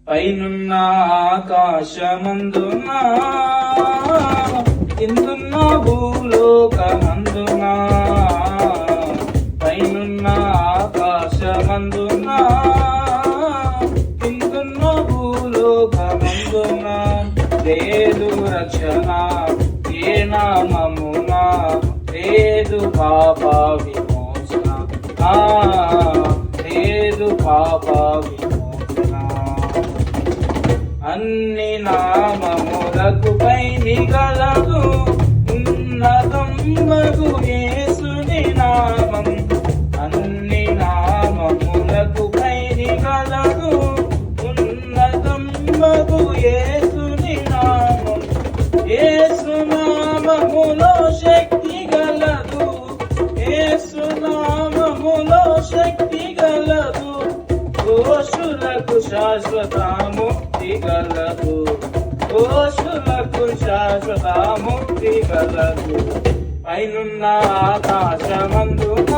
పైనున్న ఆకాశమందున కిందున్న భూలోకమందున పైనున్న ఆకాశమందున కిందున్న భూలోకమందున లేదు రక్షణ ఏ నామమున లేదు పాప విమోచన లేదు పాప విమోచన అన్ని నామములకు పైని గలదు ఉన్నతమగు యేసుని నామం అన్ని నామములకు పైని గలదు ఉన్నతమగు యేసుని నామం యేసు నామములో శక్తి గలదు యేసు నామములో శక్తి గలదు దోషులకు శాశ్వత ముక్తి గలదు దోషులకు శాశ్వత ముక్తి గలదు పైనున్న ఆకాశమందున